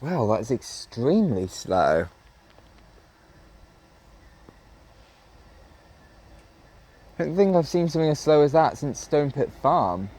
Well, that's extremely slow. I don't think I've seen something as slow as that since Stone Pit Farm.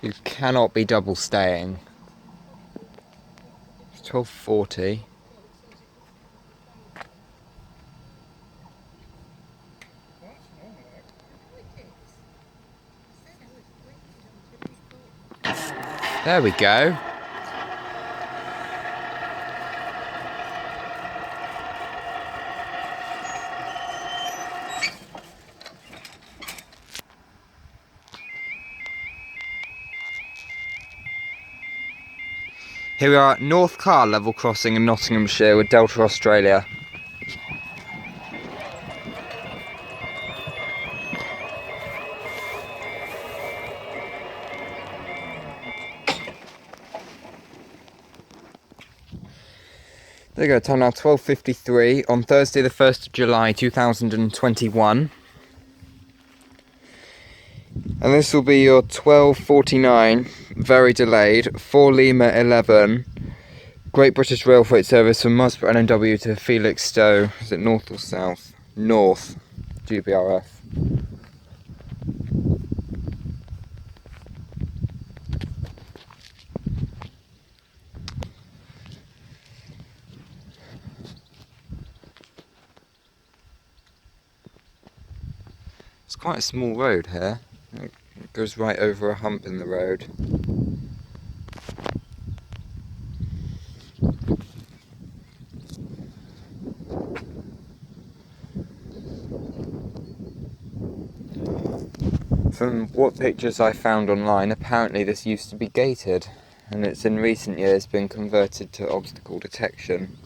You cannot be double staying. It's 12:40. There we go. Here we are at North Carr level crossing in Nottinghamshire with Delta Australia. There you go, time now 12:53 on Thursday the 1st of July 2021. And this will be your 12:49, very delayed, for Lima 11, Great British Rail Freight Service from Musborough NNW to Felixstowe. Is it north or south? North, GBRF. It's quite a small road here. It goes right over a hump in the road. From what pictures I found online, apparently this used to be gated, and it's in recent years been converted to obstacle detection.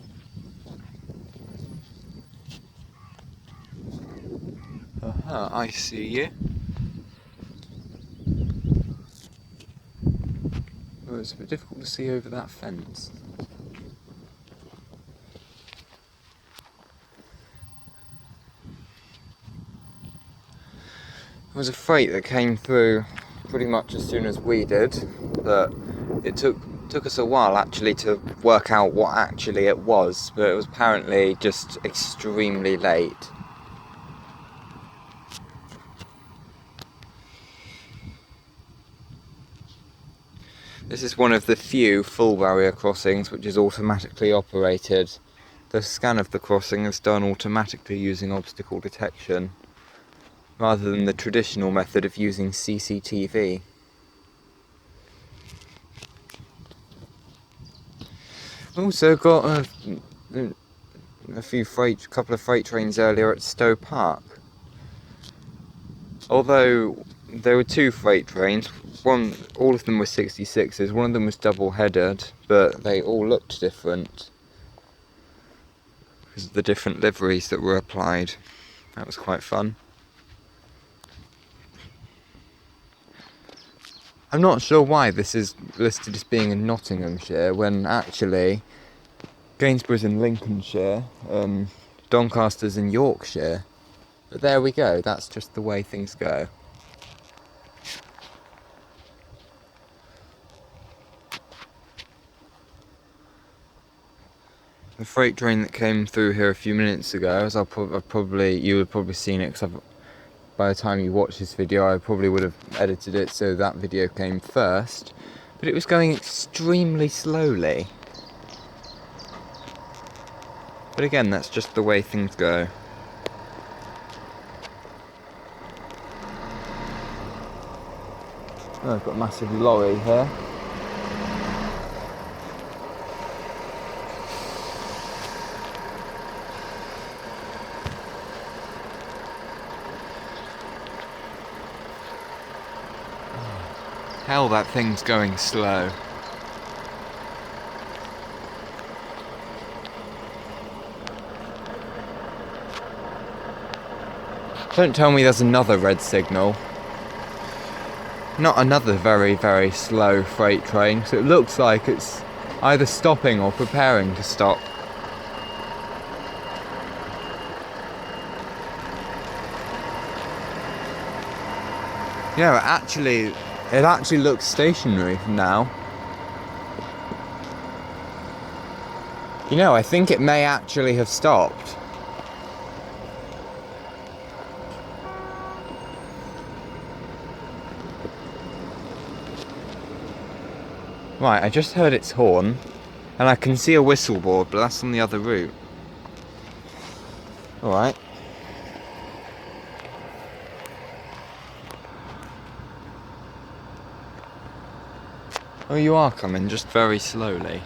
Aha, I see you. Well, it's a bit difficult to see over that fence. There was a freight that came through pretty much as soon as we did, but it took us a while actually to work out what actually it was, but it was apparently just extremely late. This is one of the few full barrier crossings which is automatically operated. The scan of the crossing is done automatically using obstacle detection, rather than the traditional method of using CCTV. Also got a couple of freight trains earlier at Stowe Park. Although there were two freight trains. One, all of them were 66s. One of them was double-headed, but they all looked different because of the different liveries that were applied. That was quite fun. I'm not sure why this is listed as being in Nottinghamshire when actually Gainsborough's in Lincolnshire, Doncaster's in Yorkshire. But there we go, that's just the way things go. The freight train that came through here a few minutes ago, as you would have probably seen it, because by the time you watch this video I probably would have edited it so that video came first, but it was going extremely slowly. But again, that's just the way things go. Oh, I've got a massive lorry here. Hell, that thing's going slow. Don't tell me there's another red signal. Not another very, very slow freight train, so it looks like it's either stopping or preparing to stop. Yeah, it actually looks stationary now. You know, I think it may actually have stopped. Right, I just heard its horn, and I can see a whistle board, but that's on the other route. Alright. Oh, you are coming, just very slowly.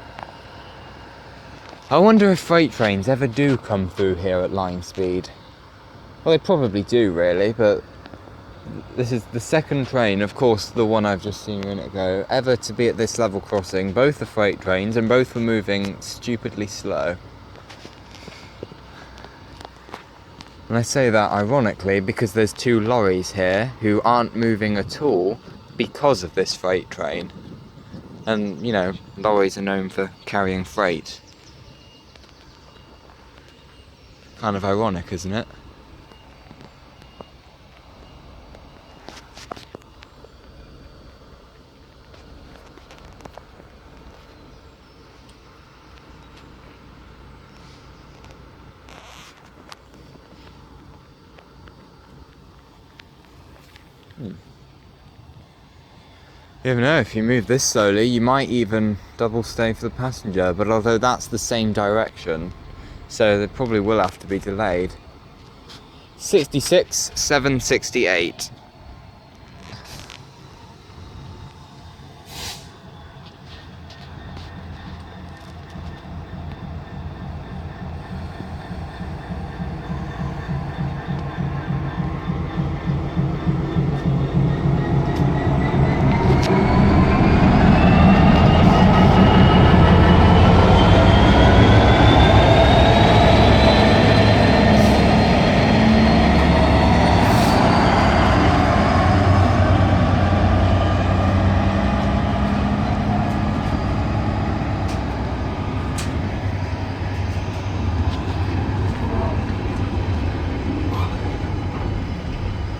I wonder if freight trains ever do come through here at line speed. Well, they probably do, really, but this is the second train, of course the one I've just seen a minute ago, ever to be at this level crossing. Both are freight trains, and both were moving stupidly slow. And I say that ironically because there's two lorries here who aren't moving at all because of this freight train. And, you know, lorries are known for carrying freight. Kind of ironic, isn't it? You never know, if you move this slowly, you might even double stay for the passenger, but although that's the same direction, so they probably will have to be delayed. 66, 768.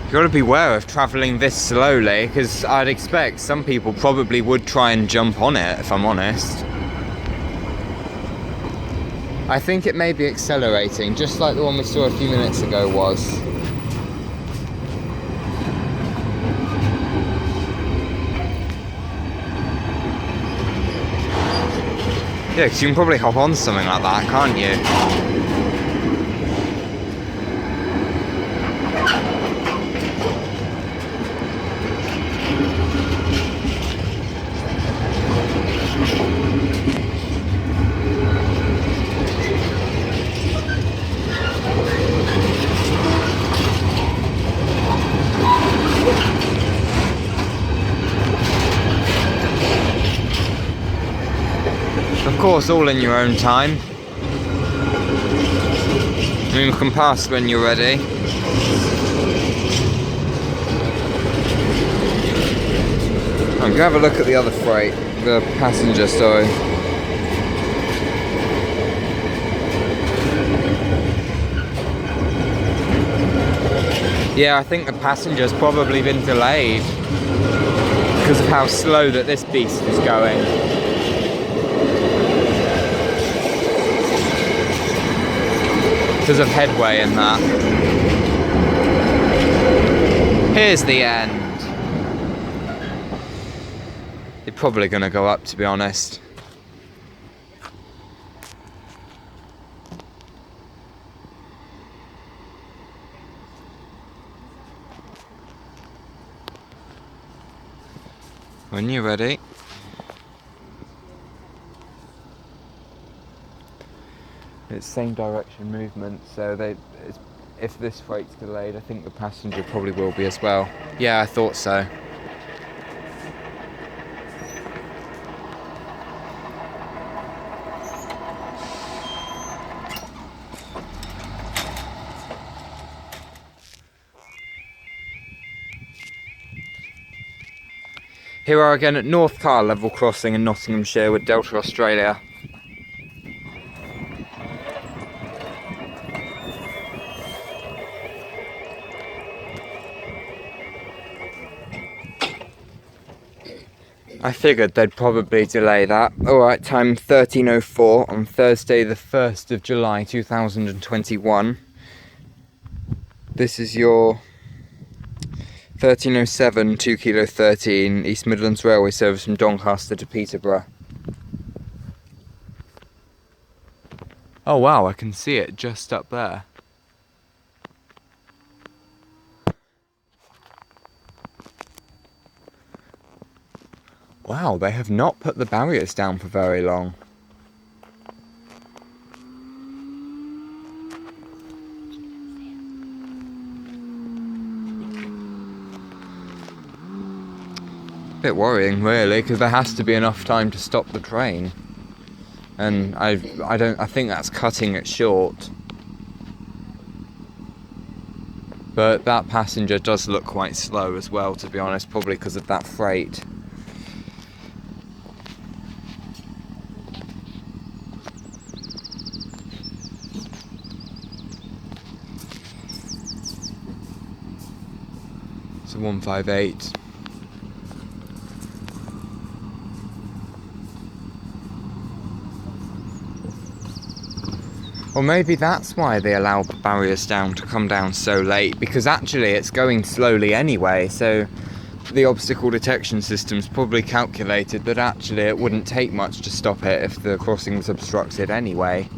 You've got to beware of travelling this slowly, because I'd expect some people probably would try and jump on it, if I'm honest. I think it may be accelerating, just like the one we saw a few minutes ago was. Yeah, because you can probably hop on something like that, can't you? course, all in your own time. I mean, we can pass when you're ready. I'm going to have a look at the other freight, the passenger, sorry. Yeah, I think the passenger's probably been delayed because of how slow that this beast is going. Because of headway and that. Here's the end. They're probably going to go up, to be honest. When you're ready. It's same direction movement, so if this freight's delayed, I think the passenger probably will be as well. Yeah, I thought so. Here we are again at North Carr level crossing in Nottinghamshire with Delta Australia. I figured they'd probably delay that. Alright, time 13:04 on Thursday the 1st of July 2021. This is your 13:07 2 Kilo 13 East Midlands Railway service from Doncaster to Peterborough. Oh wow, I can see it just up there. Wow, they have not put the barriers down for very long. Bit worrying really, because there has to be enough time to stop the train, and I think that's cutting it short. But that passenger does look quite slow as well, to be honest, probably because of that freight. So 158. Or maybe that's why they allow barriers down to come down so late, because actually it's going slowly anyway, so the obstacle detection system's probably calculated that actually it wouldn't take much to stop it if the crossing was obstructed anyway.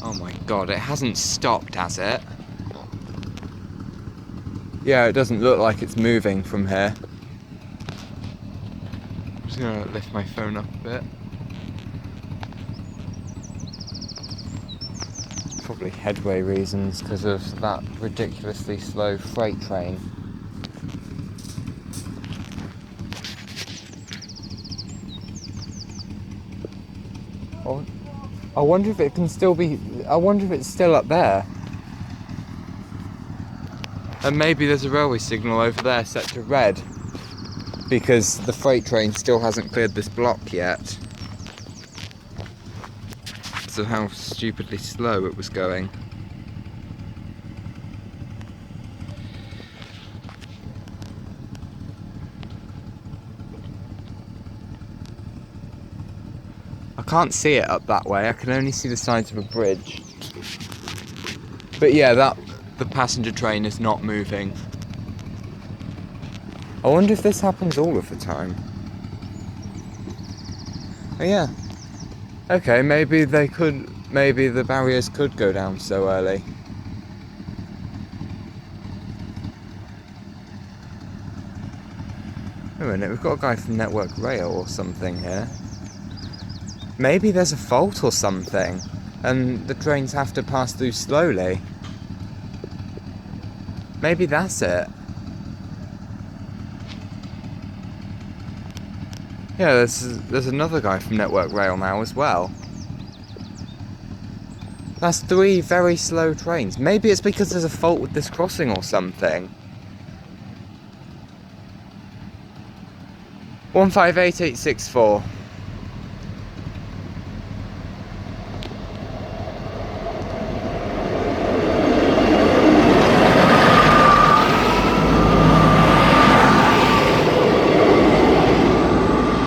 Oh my god, it hasn't stopped, has it? Yeah, it doesn't look like it's moving from here. I'm just gonna lift my phone up a bit. Probably headway reasons because of that ridiculously slow freight train. Oh, I wonder if it can still be. I wonder if it's still up there. And maybe there's a railway signal over there set to red, because the freight train still hasn't cleared this block yet. So how stupidly slow it was going. I can't see it up that way, I can only see the sides of a bridge. But yeah, the passenger train is not moving. I wonder if this happens all of the time. Oh yeah. Okay, maybe the barriers could go down so early. Wait a minute, we've got a guy from Network Rail or something here. Maybe there's a fault or something, and the trains have to pass through slowly. Maybe that's it. Yeah, there's another guy from Network Rail now as well. That's 3 very slow trains. Maybe it's because there's a fault with this crossing or something. 158864.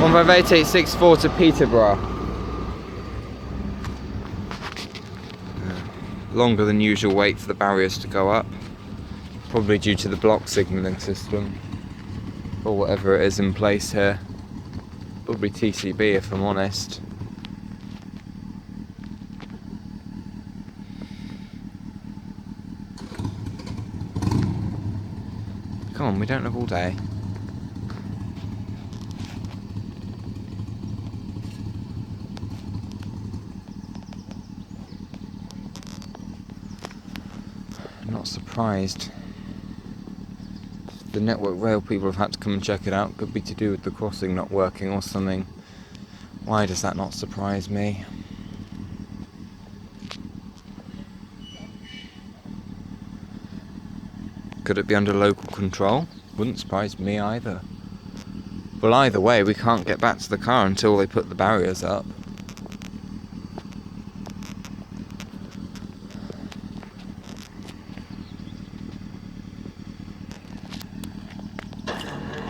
One 8864 to Peterborough. Longer than usual wait for the barriers to go up. Probably due to the block signalling system. Or whatever it is in place here. Probably TCB if I'm honest. Come on, we don't have all day. I'm not surprised. The Network Rail people have had to come and check it out. Could be to do with the crossing not working or something. Why does that not surprise me? Could it be under local control? Wouldn't surprise me either. Well, either way, we can't get back to the car until they put the barriers up.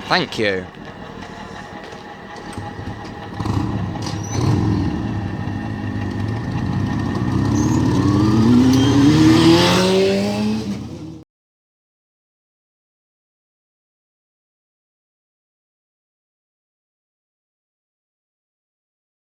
Thank you.